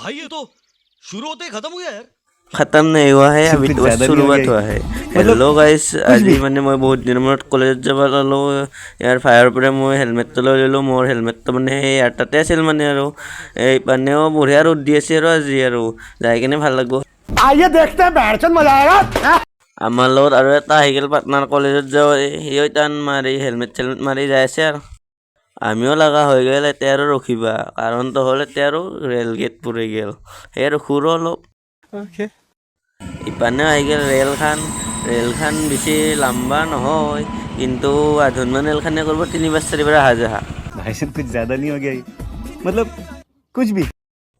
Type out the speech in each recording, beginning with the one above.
भाई ये तो शुरू होते ही खत्म हो गया यार। खत्म नहीं हुआ है, अभी तो बस शुरुआत हुआ है। हेलो गाइस, আজি মানে মই বহুত দিনৰ মূৰত কলেজত যাব ল'লো। ইয়াৰ ফায়াৰ পৰা মই হেলমেটটো লৈ ল'লোঁ। মোৰ হেলমেটটো মানে ইয়াৰ তাতে আছিল মানে আৰু এই পানেও বঢ়িয়া ৰ'দ দি আছে আৰু আজি আৰু যাই কিনে ভাল লাগিব। आइए देखते हैं बैठचंद मजा आएगा। আমাৰ লগত আৰু এটা আহি গ'ল পাটনাৰ কলেজত যাওঁ, সিও টান মাৰি হেলমেট চেলমেট মাৰি যাই আছে আৰু আমিও লগা হৈ গ'ল এতিয়া আৰু ৰখিবা, কাৰণটো হ'ল এতিয়া আৰু ৰেল গেট পৰি গ'ল, সেই ৰখোঁ অলপ। ইপানে আহি গ'ল ৰেলখান বেছি লম্বা নহয়, কিন্তু আধুনিক ৰেলখানে কৰিব 3 4 বাৰ অহা যোৱা। भाई साहब कुछ ज्यादा नहीं हो गया ये? मतलब कुछ भी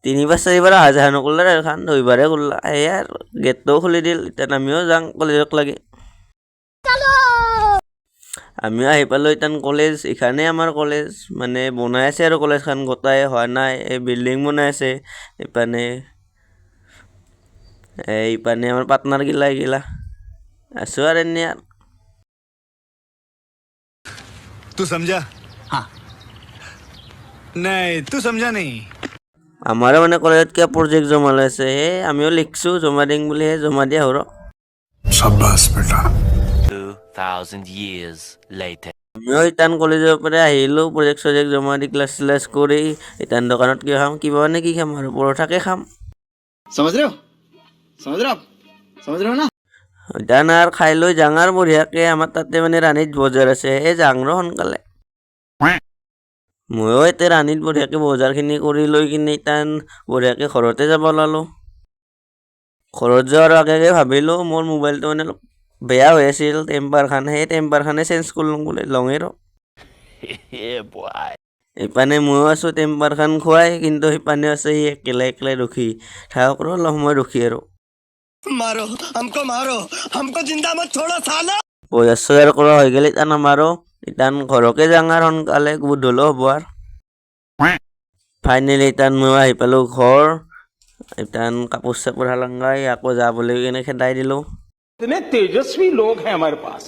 3 4 বাৰ অহা যোৱা নকৰিলে ৰেলখান 2 বাৰে কৰিলা, সেয়াই আৰু গেটটোও খুলি দিল। এতিয়া আমিও যাওঁ কলেজক লাগে। আমিও আহি পালোঁ এতিয়া কলেজ। এইখানে আমাৰ কলেজ মানে বনাই আছে আৰু কলেজখন গোটাই হোৱা নাই, এই বিল্ডিং বনাই আছে। এইপানে আমাৰ পাটনাৰ গিলা আছোঁ আৰু এনে আৰু। तू समझा? हाँ नहीं तू समझा नहीं। আমাৰো মানে কলেজত কিবা প্ৰজেক্ট জমা লৈছে, আমিও লিখছোঁ জমা দিম বুলিহে জমা দিয়া হ'ল। शाबाश बेटा। 2000 years later. আমিও ইটান কলেজৰ পৰা আহিলোঁ, প্ৰজেক্ট চজেক্ট জমা দি ক্লাছ চিলাছ কৰি ইটান দোকানত কি খাম, কিবা মানে কি খাম আৰু পৰঠাকে খাম। समझ रहे हो ना? ইটান আৰু খাই লৈ যাওঁ আৰু বঢ়িয়াকৈ। আমাৰ তাতে মানে ৰাণীত বজাৰ আছে, যাওঁ ৰ সোনকালে। ময়ো এতিয়া ৰাণীত বঢ়িয়াকৈ বজাৰখিনি কৰি লৈ কিনে ইটান বঢ়িয়াকৈ ঘৰতে যাব ওলালোঁ। ঘৰত যোৱাৰ আগে আগে ভাবিলোঁ মোৰ মোবাইলটো মানে অলপ বেয়া হৈ আছিল, টেম্পাৰখান, সেই টেম্পাৰখানে চেঞ্জ কৰি লওঁ বুলি লওঁৱেই ৰ। ইপানে ময়ো আছোঁ টেম্পাৰখান খুৱাই, কিন্তু সিপানে আছে সি একেলাই ৰখি থাকক ৰ অলপ সময় ৰখি আৰু। मारो हमको जिंदा मत छोड़ो साला। বজাৰ চজাৰ কৰা হৈ গ'ল ইটান আমাৰো। ইটান ঘৰকে যাওঁ আৰু সোনকালে, গধূলো হ'ব আৰু। ফাইনেলি ইটান মই আহি পালোঁ ঘৰ। ইটান কাপোৰ চাপোৰ হালংগাই আকৌ যা বুলি কিনে খেদাই দিলোঁ। इतने तेजस्वी लोग हैं हमारे पास।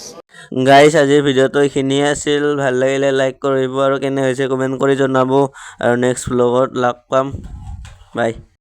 গাইছ, আজিৰ ভিডিঅ'টো এইখিনিয়ে আছিল। ভাল লাগিলে লাইক কৰিব আৰু কেনে হৈছে কমেণ্ট কৰি জনাব, আৰু নেক্সট ব্লগত লগ পাম। বাই।